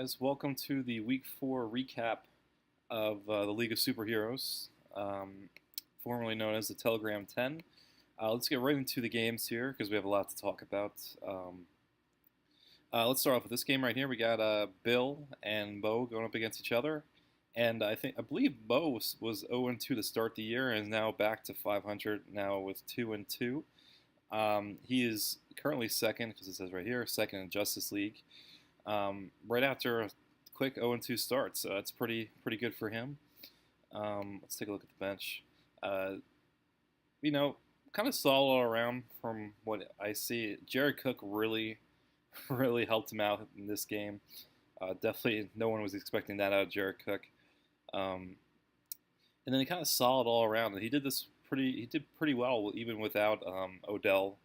guys? Welcome to the Week 4 recap of the League of Superheroes, formerly known as the Telegram 10. Let's get right into the games here because we have a lot to talk about. Let's start off with this game right here. We got Bill and Bo going up against each other, and I believe Bo was 0-2 to start the year and is now back to 500 now with 2-2. He is currently second because it says right here second in Justice League. Right after a quick 0-2 start, so that's pretty good for him. Let's take a look at the bench. You know, kind of solid all around from what I see. Jared Cook really helped him out in this game. Definitely, no one was expecting that out of Jared Cook. And then he kind of solid all around. He did pretty well even without Odell,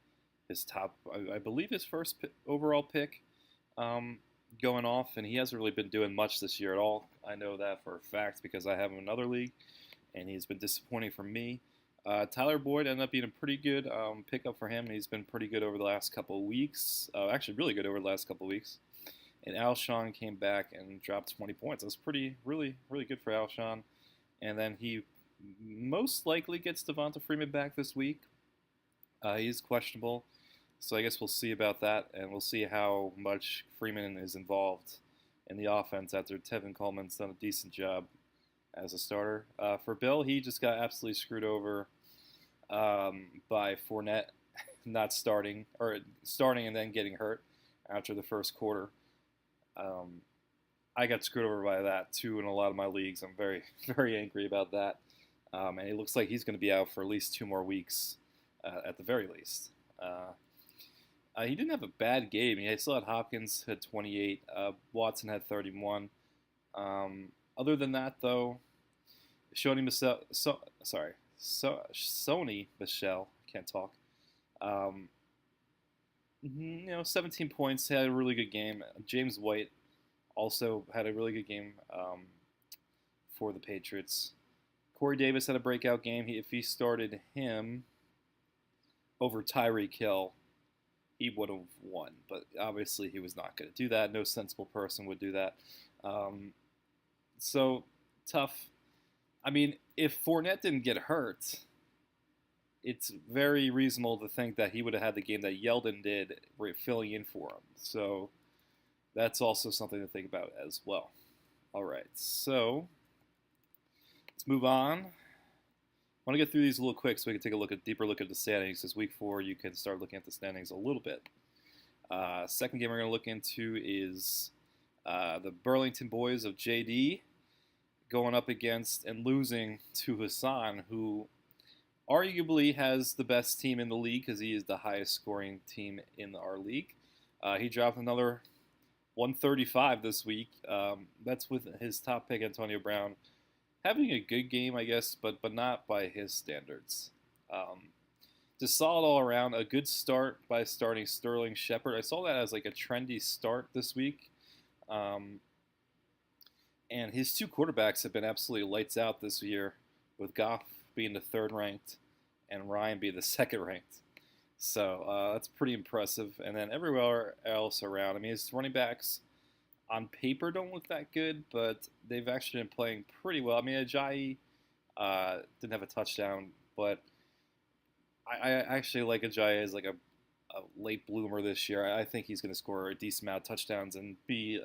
his top, I believe his first overall pick. Going off, and he hasn't really been doing much this year at all. I know that for a fact because I have him in another league, and he's been disappointing for me. Tyler Boyd ended up being a pretty good pickup for him. He's been pretty good over the last couple of weeks. Actually, really good over the last couple of weeks. And Alshon came back and dropped 20 points. That's really good for Alshon. And then he most likely gets Devonta Freeman back this week. He's questionable. So I guess we'll see about that, and we'll see how much Freeman is involved in the offense after Tevin Coleman's done a decent job as a starter. For Bill, he just got absolutely screwed over by Fournette not starting, or starting and then getting hurt after the first quarter. I got screwed over by that too in a lot of my leagues. I'm very angry about that. And it looks like he's going to be out for at least 2 more weeks at the very least. He didn't have a bad game. He still had Hopkins had 28. Watson had 31. Other than that, though, Sony Michel can't talk. 17 points. Had a really good game. James White also had a really good game for the Patriots. Corey Davis had a breakout game. If he started him over Tyreek Hill, he would have won, but obviously he was not going to do that. No sensible person would do that. So tough. I mean, if Fournette didn't get hurt, it's very reasonable to think that he would have had the game that Yeldon did, filling in for him. So that's also something to think about as well. All right, so let's move on. I want to get through these a little quick so we can take a deeper look at the standings. This week 4, you can start looking at the standings a little bit. Second game we're going to look into is the Burlington Boys of JD going up against and losing to Hassan, who arguably has the best team in the league because he is the highest scoring team in our league. He dropped another 135 this week. That's with his top pick, Antonio Brown, having a good game, I guess, but not by his standards. Just solid all around. A good start by starting Sterling Shepard. I saw that as like a trendy start this week. And his 2 quarterbacks have been absolutely lights out this year, with Goff being the 3rd ranked and Ryan being the 2nd ranked. So that's pretty impressive. And then everywhere else around, I mean, his running backs on paper don't look that good, but they've actually been playing pretty well. I mean, Ajayi didn't have a touchdown, but I actually like Ajayi as like a late bloomer this year. I think he's going to score a decent amount of touchdowns and be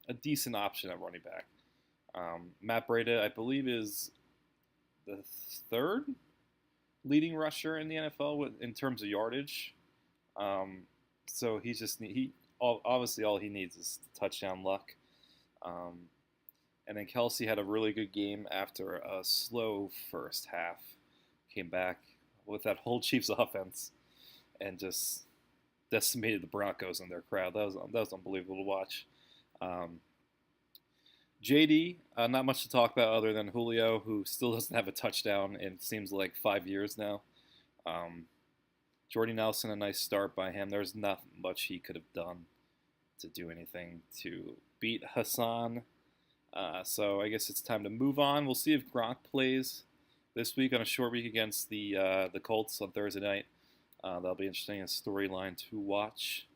a decent option at running back. Matt Breida, I believe, is the 3rd leading rusher in the NFL in terms of yardage. So obviously all he needs is touchdown luck. And then Kelsey had a really good game after a slow first half. Came back with that whole Chiefs offense and just decimated the Broncos and their crowd. That was unbelievable to watch. JD, not much to talk about other than Julio, who still doesn't have a touchdown in it seems like 5 years now. Jordy Nelson, a nice start by him. There's not much he could have done to do anything to beat Hassan. So I guess it's time to move on. We'll see if Gronk plays this week on a short week against the Colts on Thursday night. That'll be interesting, a storyline to watch.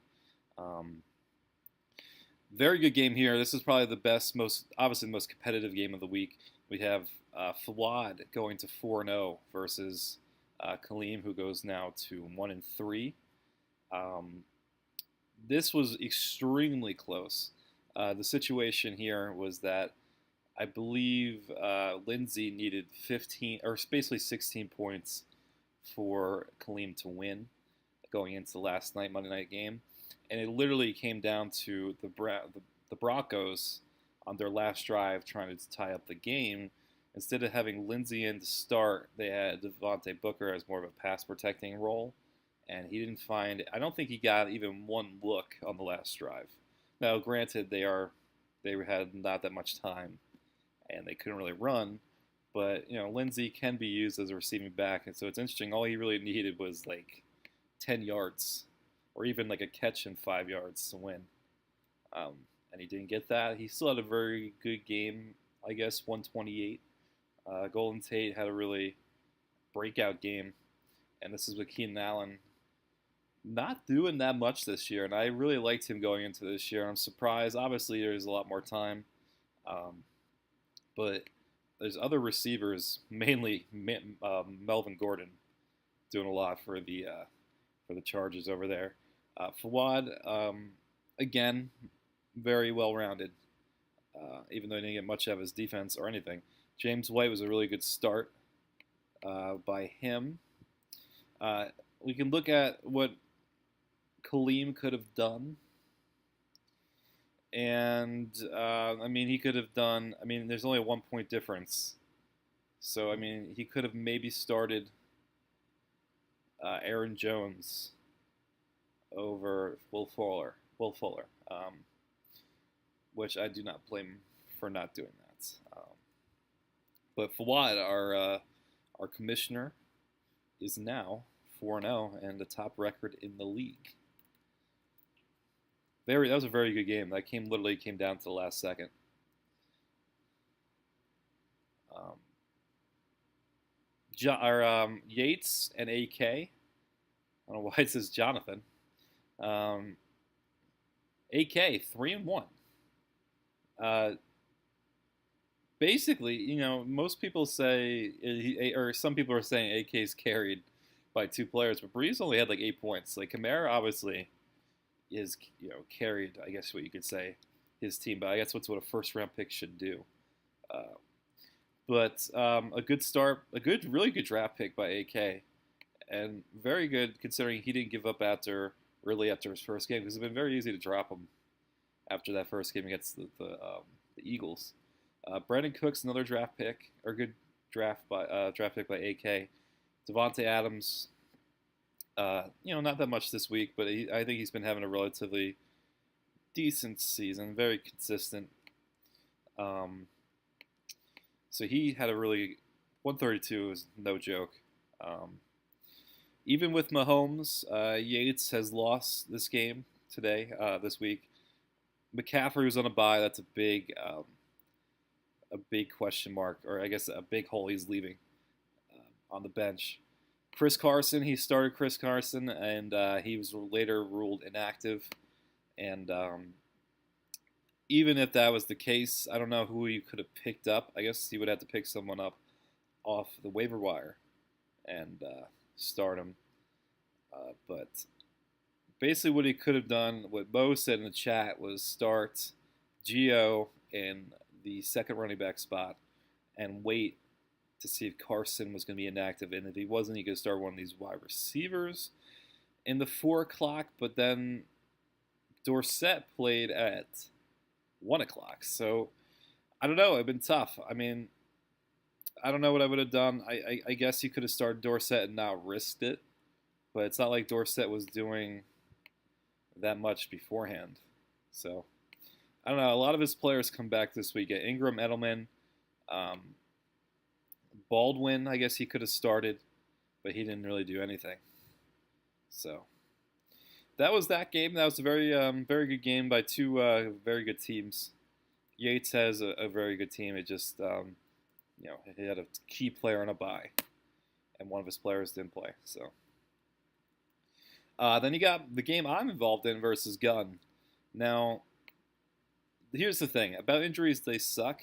Very good game here. This is probably the best, most obviously the most competitive game of the week. We have Fawad going to 4-0 versus Kaleem, who goes now to 1-3. Um, this was extremely close. The situation here was that I believe Lindsay needed 15 or basically 16 points for Kaleem to win going into the last night Monday night game, and it literally came down to the Broncos on their last drive trying to tie up the game. Instead of having Lindsay in to start, they had Devontae Booker as more of a pass protecting role, and he didn't find. I don't think he got even one look on the last drive. Now, granted, they had not that much time, and they couldn't really run. But Lindsay can be used as a receiving back, and so it's interesting. All he really needed was like 10 yards, or even like a catch in 5 yards to win. Um, and he didn't get that. He still had a very good game, I guess, 128. Golden Tate had a really breakout game, and this is with Keenan Allen not doing that much this year, and I really liked him going into this year. I'm surprised. Obviously, there's a lot more time, um, but there's other receivers, mainly Melvin Gordon, doing a lot for the Chargers over there. Fawad, again, very well rounded, even though he didn't get much out of his defense or anything. James White was a really good start by him. We can look at what Kaleem could have done. And, I mean, he could have done, I mean, there's only a 1 point difference. So, I mean, he could have maybe started Aaron Jones over Will Fuller, which I do not blame for not doing that. But Fawad, our commissioner, is now 4-0 and the top record in the league. That was a very good game. That game literally came down to the last second. Yates and AK. I don't know why it says Jonathan. AK 3-1. Basically, most people say, or some people are saying AK's carried by two players, but Breeze only had like 8 points. Like Kamara obviously is carried, I guess what you could say, his team, but I guess that's what a first round pick should do. But a good start, really good draft pick by AK, and very good considering he didn't give up after his first game, because it's been very easy to drop him after that first game against the Eagles. Brandon Cooks, another draft pick, or good draft pick by AK. Devontae Adams, not that much this week, but I think he's been having a relatively decent season, very consistent. So he had a really 132 is no joke. Even with Mahomes, Yates has lost this game this week. McCaffrey was on a bye. That's a big question mark, or I guess a big hole he's leaving on the bench. Chris Carson, he started Chris Carson, and he was later ruled inactive. And even if that was the case, I don't know who he could have picked up. I guess he would have to pick someone up off the waiver wire and start him. But basically what he could have done, what Mo said in the chat, was start Gio in the second running back spot and wait to see if Carson was going to be inactive. And if he wasn't, he could start one of these wide receivers in the 4 o'clock. But then Dorsett played at 1 o'clock. So I don't know. It'd been tough. I mean, I don't know what I would have done. I guess you could have started Dorsett and not risked it. But it's not like Dorsett was doing that much beforehand. So I don't know. A lot of his players come back this week. Ingram, Edelman, Baldwin, I guess he could have started, but he didn't really do anything. So that was that game. That was a very, very good game by two very good teams. Yates has a very good team. It just, he had a key player on a bye, and one of his players didn't play. So then you got the game I'm involved in versus Gunn. Now, here's the thing about injuries, they suck,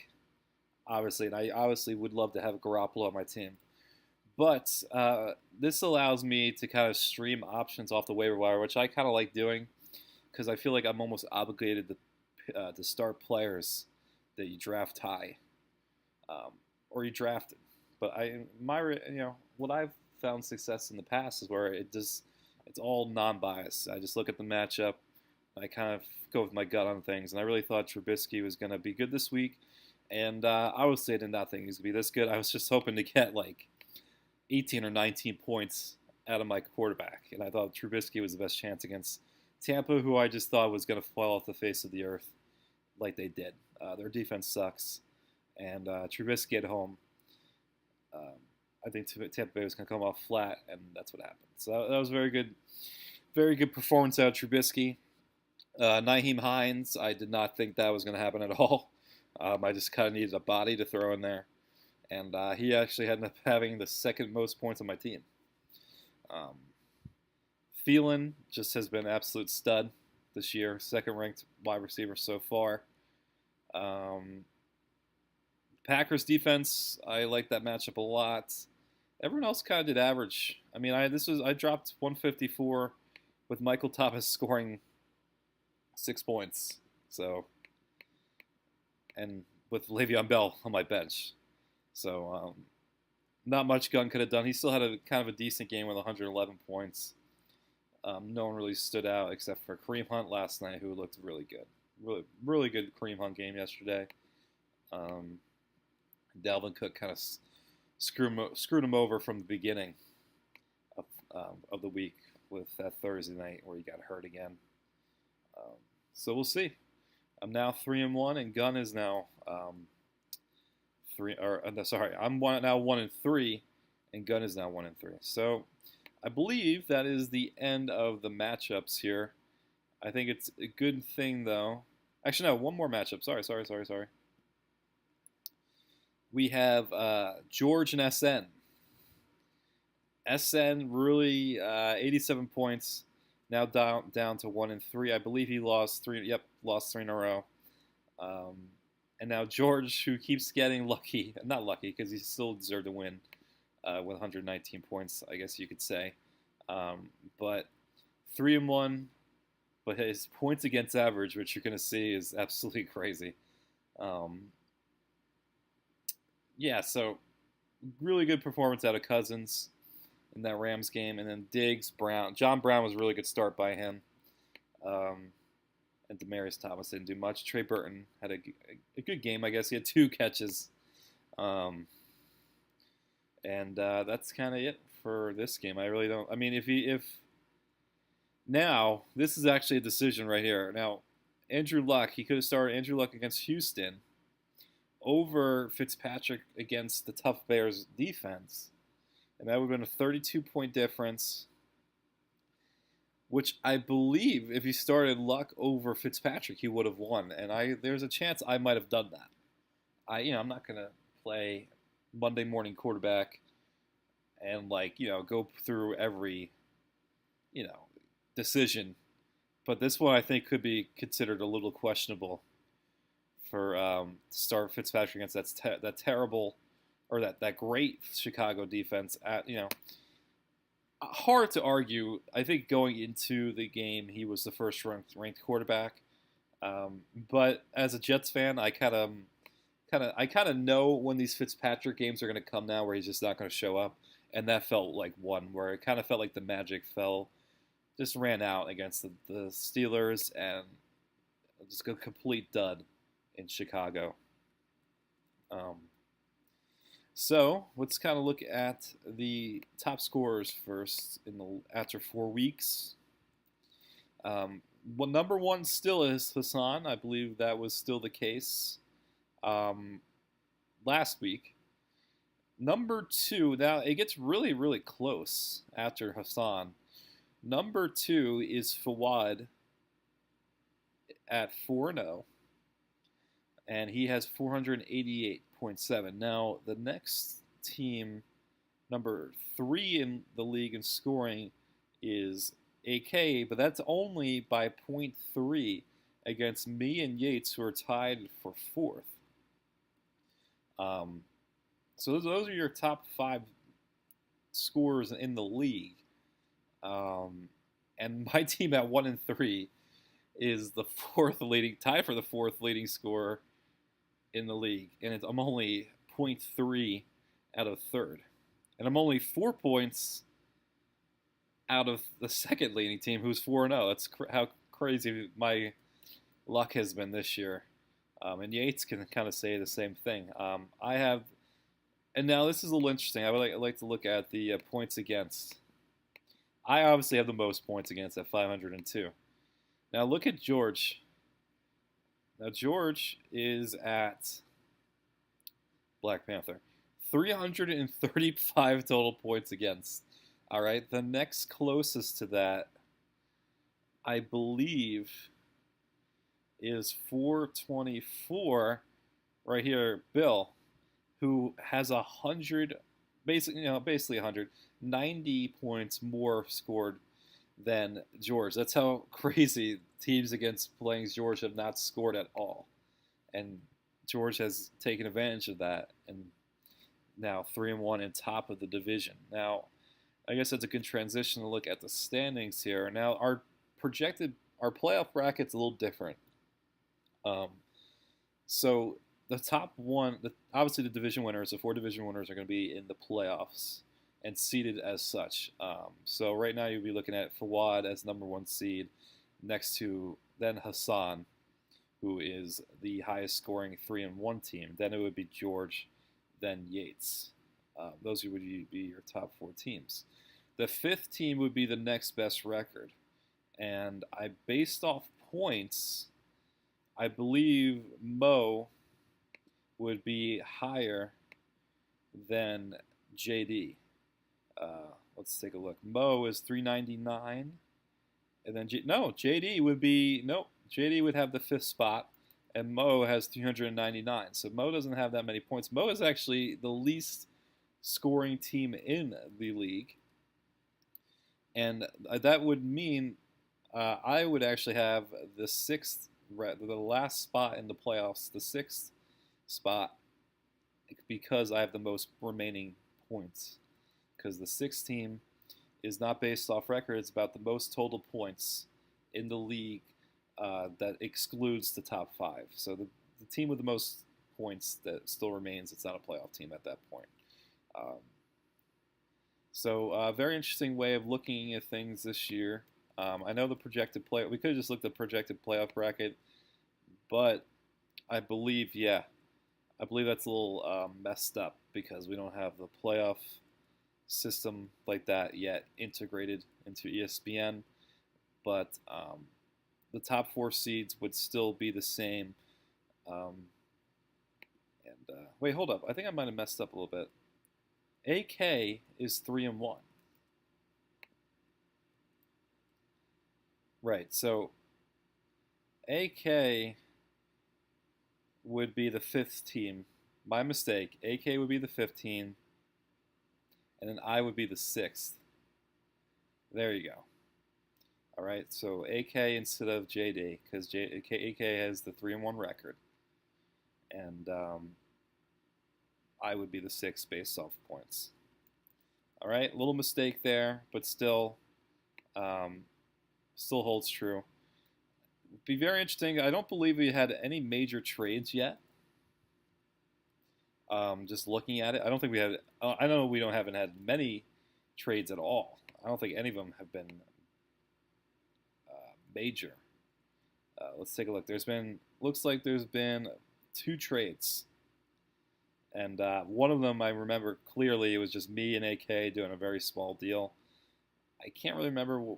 obviously, and I obviously would love to have Garoppolo on my team. But this allows me to kind of stream options off the waiver wire, which I kind of like doing because I feel like I'm almost obligated to start players that you draft high um, or you drafted. But what I've found success in the past is where it's all non-biased. I just look at the matchup. I kind of go with my gut on things, and I really thought Trubisky was going to be good this week. And I would say did not think he was going to be this good. I was just hoping to get like 18 or 19 points out of my quarterback, and I thought Trubisky was the best chance against Tampa, who I just thought was going to fall off the face of the earth like they did. Their defense sucks, and Trubisky at home, I think Tampa Bay was going to come off flat, and that's what happened. So that was very good performance out of Trubisky. Nyheim Hines, I did not think that was going to happen at all. I just kind of needed a body to throw in there. And he actually ended up having the second most points on my team. Thielen just has been an absolute stud this year. Second ranked wide receiver so far. Packers defense, I like that matchup a lot. Everyone else kind of did average. I mean, I dropped 154 with Michael Thomas scoring 6 points. So, and with Le'Veon Bell on my bench. So, not much Gunn could have done. He still had a kind of a decent game with 111 points. No one really stood out except for Kareem Hunt last night, who looked really good. Really good Kareem Hunt game yesterday. Dalvin Cook kind of screwed him over from the beginning of the week with that Thursday night where he got hurt again. So we'll see. I'm now 3-1, and Gunn is now I'm now 1-3, and Gunn is now 1-3. So I believe that is the end of the matchups here. I think it's a good thing though. Actually, no, one more matchup. Sorry. We have George and SN. SN really 87 points. Now down to 1-3. I believe he lost three. Yep, lost 3 in a row. And now George, who keeps getting lucky, not lucky because he still deserved to win with 119 points, I guess you could say. But 3-1, but his points against average, which you're going to see, is absolutely crazy. Yeah, so really good performance out of Cousins in that Rams game. And then Diggs, Brown. John Brown was a really good start by him. And Demaryius Thomas didn't do much. Trey Burton had a good game, I guess. He had 2 catches. And that's kind of it for this game. I really don't. I mean, if now this is actually a decision right here. Now, Andrew Luck, he could have started Andrew Luck against Houston over Fitzpatrick against the tough Bears defense, and that would have been a 32-point difference. Which I believe, if he started Luck over Fitzpatrick, he would have won. And there's a chance I might have done that. I'm not gonna play Monday morning quarterback and go through every decision. But this one I think could be considered a little questionable for to start Fitzpatrick against that terrible or that great Chicago defense. Hard to argue. I think going into the game, he was the first ranked quarterback. But as a Jets fan, I kind of know when these Fitzpatrick games are going to come now, where he's just not going to show up, and that felt like one where it kind of felt like the magic just ran out against the Steelers, and just a complete dud in Chicago. So let's kind of look at the top scorers first after 4 weeks. Number 1 still is Hassan. I believe that was still the case last week. Number 2, now it gets really, really close after Hassan. Number 2 is Fawad at 4-0. And he has 488.7. Now, the next team, number 3 in the league in scoring, is AK, but that's only by 0.3 against me and Yates, who are tied for fourth. Um, so those are your top five scorers in the league. And my team at 1-3 is the fourth leading, tied for the fourth leading scorer in the league, and I'm only zero point 0.3 out of third, and I'm only 4 points out of the second leading team, who's 4-0. That's how crazy my luck has been this year. And Yates can kind of say the same thing. I have, and now this is a little interesting. I would like to look at the points against. I obviously have the most points against at 502. Now look at George. Now George is at Black Panther, 335 total points against. All right, the next closest to that, I believe, is 424 right here. Bill, who has 100, basically 190 points more scored than George. That's how crazy teams against playing George have not scored at all, and George has taken advantage of that, and now 3-1 in top of the division. Now, I guess that's a good transition to look at the standings here. Now, our playoff bracket's a little different. So the top one, obviously the division winners, the four division winners are going to be in the playoffs and seeded as such. So right now you'll be looking at Fawad as number one seed, next to then Hassan, who is the highest scoring 3-1 team. Then it would be George, then Yates. Those would be your top four teams. The fifth team would be the next best record. And I based off points, I believe Mo would be higher than JD. Let's take a look. Mo is 399. And then JD would have the fifth spot, and Mo has 399. So Mo doesn't have that many points. Mo is actually the least scoring team in the league, and that would mean I would actually have the last spot in the playoffs, the sixth spot, because I have the most remaining points. Because the sixth team is not based off record; it's about the most total points in the league. That excludes the top five. So the team with the most points that still remains, it's not a playoff team at that point. So very interesting way of looking at things this year. I know the projected we could have just looked at the projected playoff bracket, but I believe that's a little messed up because we don't have the playoff system like that yet integrated into ESPN. But the top four seeds would still be the same. Wait, hold up. I think I might have messed up a little bit. AK is 3-1. Right. So AK would be the fifth team. My mistake. AK would be the fifth team, and then I would be the sixth. There you go. All right, so AK instead of JD, because AK has the 3-1 record, and I would be the sixth based off points. All right, little mistake there, but still holds true. It'd be very interesting. I don't believe we had any major trades yet. Just looking at it, I don't think we had. I know we haven't had many trades at all. I don't think any of them have been major. Let's take a look. Looks like there's been 2 trades, and one of them I remember clearly. It was just me and AK doing a very small deal. I can't really remember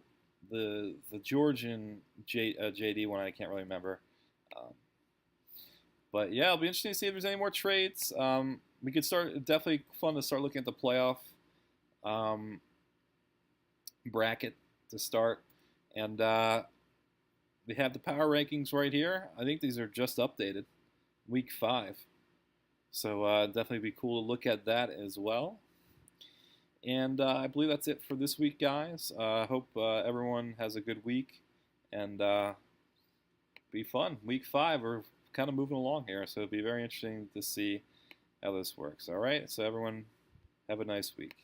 the George and JD one. I can't really remember. But yeah, it'll be interesting to see if there's any more trades. We could start. Definitely fun to start looking at the playoff bracket to start, and we have the power rankings right here. I think these are just updated, week 5. So definitely be cool to look at that as well. And I believe that's it for this week, guys. I hope everyone has a good week, and be fun. Week 5, we're kind of moving along here, so it'll be very interesting to see how this works. All right, so everyone, have a nice week.